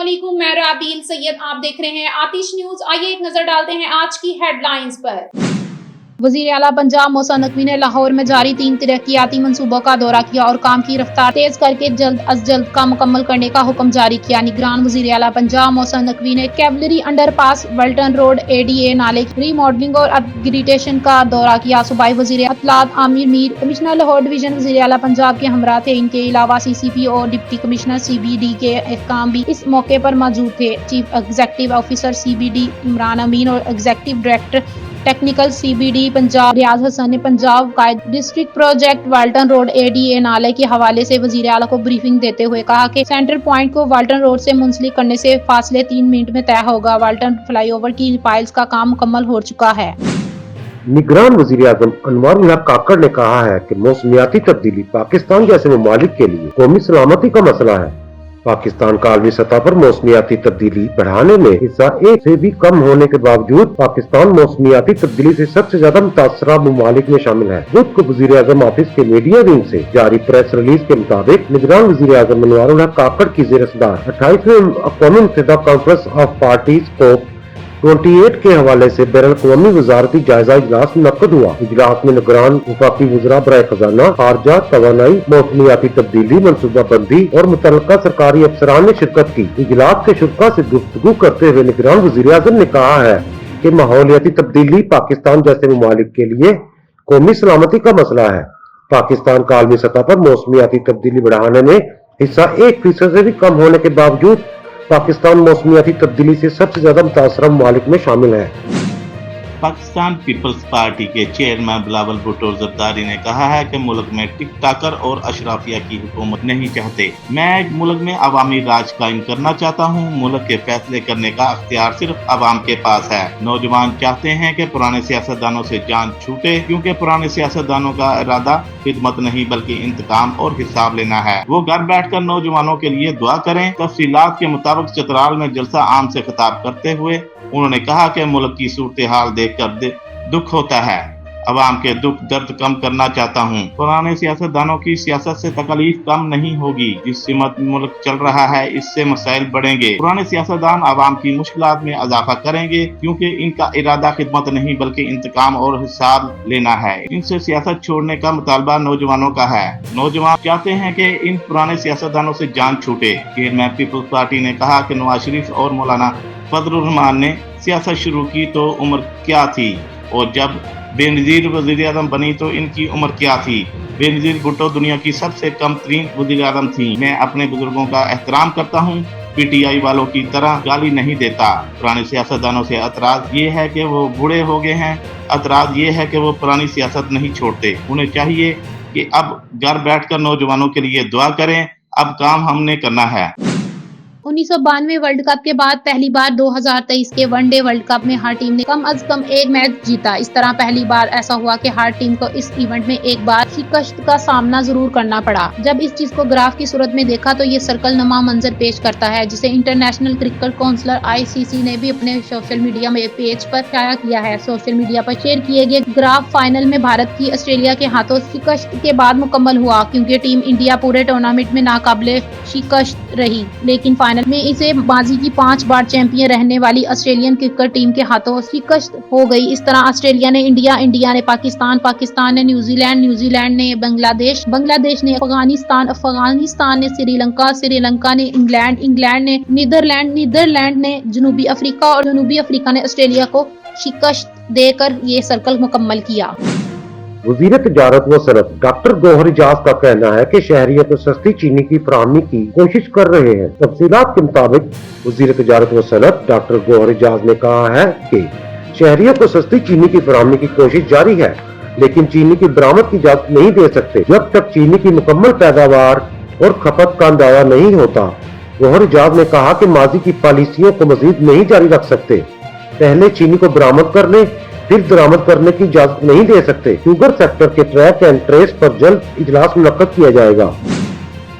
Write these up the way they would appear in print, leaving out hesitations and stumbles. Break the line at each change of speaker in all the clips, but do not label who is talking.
अस्सलामुअलैकुम, मैं राबील सैयद, आप देख रहे हैं आतिश न्यूज। आइए एक नजर डालते हैं आज की हेडलाइंस पर। वजीर आला पंजाब मोहसिन नकवी ने लाहौर में जारी 3 तरक्याती मंसूबों का दौरा किया और काम की रफ्तार तेज करके जल्द अज जल्द काम मुकम्मल करने का हुक्म जारी किया। निगरान वजीर आला पंजाब मोहसिन नकवी ने कैवलरी अंडरपास, वल्टन रोड, ADA नाले रीमॉडलिंग और अपग्रेडेशन का दौरा किया। सूबाई वजीर अतलात आमिर मीर, कमिश्नर लाहौर डिवीजन वजीर आला पंजाब के हमरा थे। इनके अलावा CCP और डिप्टी कमिश्नर CBD के अहकाम भी इस मौके पर मौजूद थे। Chief executive officer CBD Imran Amin और executive director technical CBD Punjab Riaz Hasan ने Punjab Quaid district project Walton road ADA नाले के हवाले से वजीर आला को ब्रीफिंग देते हुए कहा कि सेंटर पॉइंट को वाल्टन रोड से मुंसलिक करने से फासले 3 मिनट में तय होगा। वाल्टन फ्लाईओवर की पाइल्स का काम मुकम्मल हो चुका है।
निगरान वजीर आजम अनवर उल हक काकड़ ने कहा है कि मौसमियाती तब्दीली पाकिस्तान जैसे ममालिक के लिए कौमी सलामती का मसला है। पाकिस्तान का आलमी सतह पर मौसमियाती तब्दीली बढ़ाने में हिस्सा 1 से भी कम होने के बावजूद पाकिस्तान मौसमियाती तब्दीली से सबसे ज्यादा मुतासरा ममालिक में शामिल है। बुध को वजीर आजम ऑफिस के मीडिया विंग से जारी प्रेस रिलीज के मुताबिक निगरान वजीर आजम अनवर उल हक काकड़ की ज़ेर-ए-सदार 28वें अक़वामी मुत्तहिदा कॉन्फ्रेंस ऑफ पार्टीज COP 28 के हवाले से बैनुल-अक़वामी वज़ारती जायजा इजलास मुनक्कद हुआ। इजलास में निगरान वफाकी वज़रा बराए खजाना, खारजा, तवानाई, मौसमियाती तब्दीली, मनसूबा बंदी और मुतल्लिका सरकारी अफसरान ने शिरकत की। इजलास के शुरा से गुफ्तगू करते हुए निगरान वज़ीर आज़म ने कहा है कि माहौलियाती तब्दीली पाकिस्तान जैसे ममालिक के लिए कौमी सलामती का मसला है। पाकिस्तान का आलमी सतह पर मौसमियाती तब्दीली बढ़ाने में हिस्सा 1% से भी कम होने के बावजूद पाकिस्तान मौसमियाती तब्दीली से सबसे ज्यादा मुतासरा ममालिक में शामिल है।
पाकिस्तान पीपल्स पार्टी के चेयरमैन बिलावल भुट्टो ज़रदारी ने कहा है कि मुल्क में टिक टाकर और अशराफिया की हुकूमत नहीं चाहते। मैं मुल्क में अवामी राज कायम करना चाहता हूँ। मुल्क के फैसले करने का अख्तियार सिर्फ अवाम के पास है। नौजवान चाहते हैं कि पुराने सियासतदानों से जान छूटे, क्योंकि पुराने सियासतदानों का इरादा खिदमत नहीं बल्कि इंतकाम और हिसाब लेना है। वो घर बैठकर नौजवानों के लिए दुआ करें। तफसीलात के मुताबिक चतराल में जलसा आम से खिताब करते हुए उन्होंने कहा कि मुल्क की सूरत हाल देखकर दुख होता है। अवाम के दुख दर्द कम करना चाहता हूँ। पुराने सियासतदानों की सियासत से तकलीफ कम नहीं होगी। जिस सिमत मुल्क चल रहा है इससे मसाइल बढ़ेंगे। पुराने सियासतदान अवाम की मुश्किलात में इजाफा करेंगे, क्योंकि इनका इरादा खिदमत नहीं बल्कि इंतकाम और हिसाब लेना है। इनसे सियासत छोड़ने का मुतालबा नौजवानों का है। नौजवान चाहते हैं कि इन पुराने सियासतदानों से जान छूटे। चेयरमैन पीपल्स पार्टी ने कहा कि नवाज शरीफ और मौलाना फजलुर रहमान ने सियासत शुरू की तो उम्र क्या थी, और जब बेनज़ीर वज़ीर आज़म बनी तो इनकी उम्र क्या थी। बेनज़ीर भुट्टो दुनिया की सबसे कम तरीन वज़ीर आज़म थी। मैं अपने बुजुर्गों का एहतराम करता हूँ, PTI वालों की तरह गाली नहीं देता। पुराने सियासतदानों से एतराज ये है कि वो बूढ़े हो गए हैं। एतराज ये है कि वो पुरानी सियासत नहीं छोड़ते। उन्हें चाहिए कि अब घर बैठकर नौजवानों के लिए दुआ करें। अब काम हमने करना है।
1992 वर्ल्ड कप के बाद पहली बार 2023 के वनडे वर्ल्ड कप में हर टीम ने कम अज कम एक मैच जीता। इस तरह पहली बार ऐसा हुआ कि हर टीम को इस इवेंट में एक बार शिकस्त का सामना जरूर करना पड़ा। जब इस चीज को ग्राफ की सूरत में देखा तो ये सर्कल नुमा मंजर पेश करता है, जिसे इंटरनेशनल क्रिकेट काउंसिल ICC ने भी अपने सोशल मीडिया में पेज पर शाया किया है। सोशल मीडिया पर शेयर किए गए ग्राफ फाइनल में भारत की ऑस्ट्रेलिया के हाथों शिकस्त के बाद मुकम्मल हुआ, क्योंकि टीम इंडिया पूरे टूर्नामेंट में नाकाबिले शिकस्त रही। लेकिन फाइनल में इसे माजी की 5 बार चैंपियन रहने वाली ऑस्ट्रेलियन क्रिकेट टीम के हाथों शिकस्त हो गई। इस तरह ऑस्ट्रेलिया ने इंडिया, इंडिया ने पाकिस्तान, पाकिस्तान ने न्यूजीलैंड, न्यूजीलैंड ने बांग्लादेश, बांग्लादेश ने अफगानिस्तान, अफगानिस्तान ने श्रीलंका, श्रीलंका ने इंग्लैंड, इंग्लैंड ने नीदरलैंड, नीदरलैंड ने जनूबी अफ्रीका और जनूबी अफ्रीका ने ऑस्ट्रेलिया को शिकस्त देकर ये सर्कल मुकम्मल किया।
वज़ीर तिजारत व सनत डॉक्टर गौहर इजाज का कहना है कि शहरियों को सस्ती चीनी की फराहमी की कोशिश कर रहे हैं। तफसीलात के मुताबिक वज़ीर तिजारत व सनत डॉक्टर गौहर इजाज ने कहा है कि शहरियों को सस्ती चीनी की फराहमी की कोशिश जारी है, लेकिन चीनी की बरामद की इजाजत नहीं दे सकते जब तक चीनी की मुकम्मल पैदावार और खपत का अंदाजा नहीं होता। गौहर इजाज ने कहा कि माजी की पॉलिसियों को मजीद नहीं जारी रख सकते। पहले चीनी को बरामद करने फिर दरामद करने की इजाजत नहीं दे सकते। शुगर सेक्टर के ट्रैक एंड ट्रेस पर जल्द इजलास मुनक्कद किया जाएगा।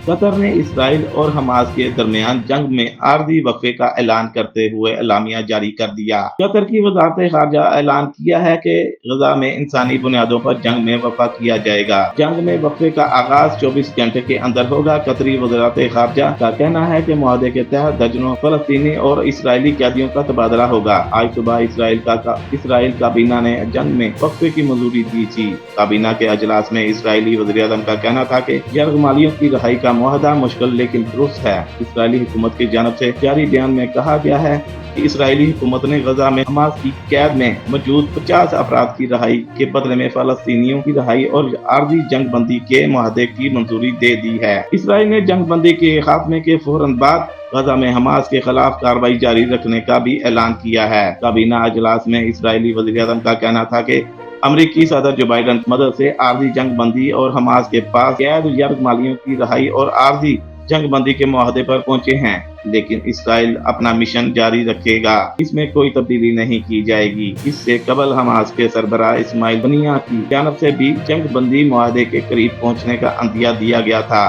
قطر نے اسرائیل اور حماس کے درمیان جنگ میں عارضی وقفے کا اعلان کرتے ہوئے اعلامیہ جاری کر دیا۔ قطر کی وزارت خارجہ اعلان کیا ہے کہ غزہ میں انسانی بنیادوں پر جنگ میں وقفہ کیا جائے گا۔ جنگ میں وقفے کا آغاز 24 گھنٹے کے اندر ہوگا۔ قطری وزارت خارجہ کا کہنا ہے کہ معاہدے کے تحت درجنوں فلسطینی اور اسرائیلی قیدیوں کا تبادلہ ہوگا۔ آج صبح اسرائیل کابینہ نے جنگ میں وقفے کی منظوری دی تھی۔ کابینہ کے اجلاس میں اسرائیلی وزیراعظم کا کہنا تھا کہ یرغمالیوں کی رہائی کا معاہدہ مشکل لیکن درست ہے۔ اسرائیلی حکومت کی جانب سے جاری بیان میں کہا گیا ہے کہ اسرائیلی حکومت نے غزہ میں حماس کی قید میں موجود 50 افراد کی رہائی کے بدلے میں فلسطینیوں کی رہائی اور عارضی جنگ بندی کے معاہدے کی منظوری دے دی ہے۔ اسرائیل نے جنگ بندی کے خاتمے کے فوراً بعد غزہ میں حماس کے خلاف کارروائی جاری رکھنے کا بھی اعلان کیا ہے۔ کابینہ اجلاس میں اسرائیلی وزیراعظم کا کہنا تھا کہ امریکی صدر جو بائیڈن کی مدد سے عارضی جنگ بندی اور حماس کے پاس قید یرغمالیوں کی رہائی اور عارضی جنگ بندی کے معاہدے پر پہنچے ہیں، لیکن اسرائیل اپنا مشن جاری رکھے گا۔ اس میں کوئی تبدیلی نہیں کی جائے گی۔ اس سے قبل حماس کے سربراہ اسماعیل ہنیہ کی جانب سے بھی جنگ بندی معاہدے کے قریب پہنچنے کا عندیہ دیا گیا تھا۔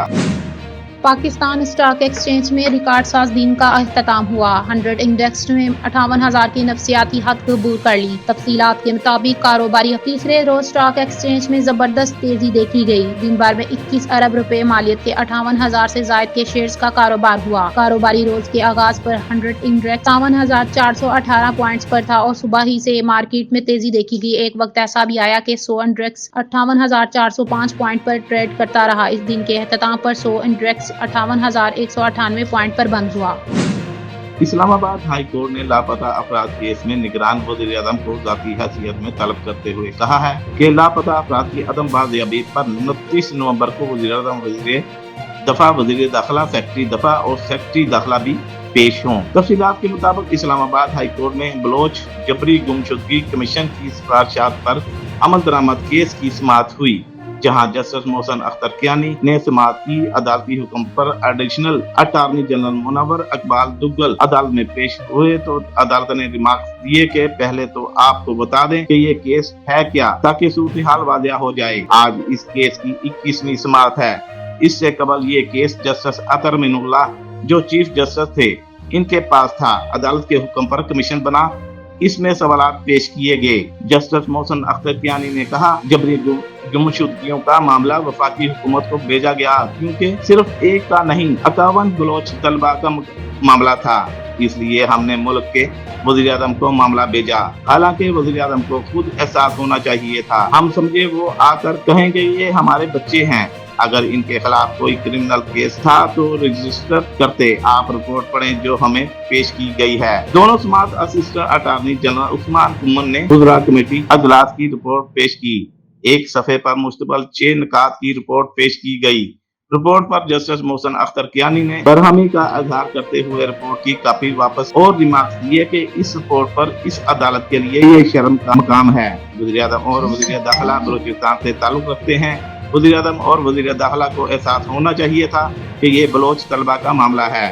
پاکستان اسٹاک ایکسچینج میں ریکارڈ ساز دن کا اختتام ہوا۔ 100 انڈیکس میں 58,000 کی نفسیاتی حد عبور کر لی۔ تفصیلات کے مطابق کاروباری تیسرے روز اسٹاک ایکسچینج میں زبردست تیزی دیکھی گئی۔ دن بھر میں 21 ارب روپے مالیت کے 58,000 سے زائد کے شیئرز کا کاروبار ہوا۔ کاروباری روز کے آغاز پر 100 انڈیکس 57,418 پوائنٹس پر تھا اور صبح ہی سے مارکیٹ میں تیزی دیکھی گئی۔ ایک وقت ایسا بھی آیا کہ 100 انڈیکس 58,405 پوائنٹ پر ٹریڈ کرتا رہا۔ اس دن کے اختتام پر 100 انڈیکس 58,198 پوائنٹ پر بند ہوا۔
اسلام آباد ہائی کورٹ نے لاپتہ افراد کیس میں نگران وزیر اعظم کو ذاتی حیثیت میں طلب کرتے ہوئے کہا ہے کہ لاپتہ افراد کی عدم بازیابی پر 29 نومبر کو وزیر اعظم، وزیر دفاع، وزیر داخلہ، سیکرٹری دفاع اور سیکرٹری داخلہ بھی پیش ہوں۔ تفصیلات کے مطابق اسلام آباد ہائی کورٹ میں بلوچ جبری گمشدگی کمیشن کی سفارشات پر عمل درآمد کیس کی سماعت ہوئی، جہاں جسٹس محسن اختر کیانی نے سماعت کی۔ عدالتی حکم پر ایڈیشنل اٹارنی جنرل منور اقبال دگل عدالت میں پیش ہوئے تو عدالت نے ریمارکس دیے کہ پہلے تو آپ کو بتا دیں کہ یہ کیس ہے کیا، تاکہ صورتحال واضح ہو جائے۔ آج اس کیس کی 21ویں سماعت ہے۔ اس سے قبل یہ کیس جسٹس اطہر من اللہ جو چیف جسٹس تھے ان کے پاس تھا۔ عدالت کے حکم پر کمیشن بنا، اس میں سوالات پیش کیے گئے۔ جسٹس محسن اختر کیانی نے کہا جبری گمشدگیوں کا معاملہ وفاقی حکومت کو بھیجا گیا کیونکہ صرف ایک کا نہیں 51 بلوچ طلبہ کا معاملہ تھا، اس لیے ہم نے ملک کے وزیر اعظم کو معاملہ بھیجا۔ حالانکہ وزیر اعظم کو خود احساس ہونا چاہیے تھا۔ ہم سمجھے وہ آ کر کہیں گے یہ ہمارے بچے ہیں، اگر ان کے خلاف کوئی کرمنل کیس تھا تو رجسٹر کرتے۔ آپ رپورٹ پڑھیں جو ہمیں پیش کی گئی ہے۔ دونوں سماعت اسسٹنٹ اٹارنی جنرل عثمان کمن نے وزراء کمیٹی اجلاس کی رپورٹ پیش کی۔ ایک صفحے پر مشتمل 6 نکات کی رپورٹ پیش کی گئی۔ رپورٹ پر جسٹس محسن اختر کیانی نے برہمی کا اظہار کرتے ہوئے رپورٹ کی کاپی واپس اور ریمارکس دیے کہ اس رپورٹ پر اس عدالت کے لیے یہ شرم کا مقام ہے۔ وزیر اعظم اور وزیر داخلہ بلوچستان سے تعلق رکھتے ہیں۔ وزیر اعظم اور وزیر داخلہ کو احساس ہونا چاہیے تھا کہ یہ بلوچ طلبہ کا معاملہ ہے۔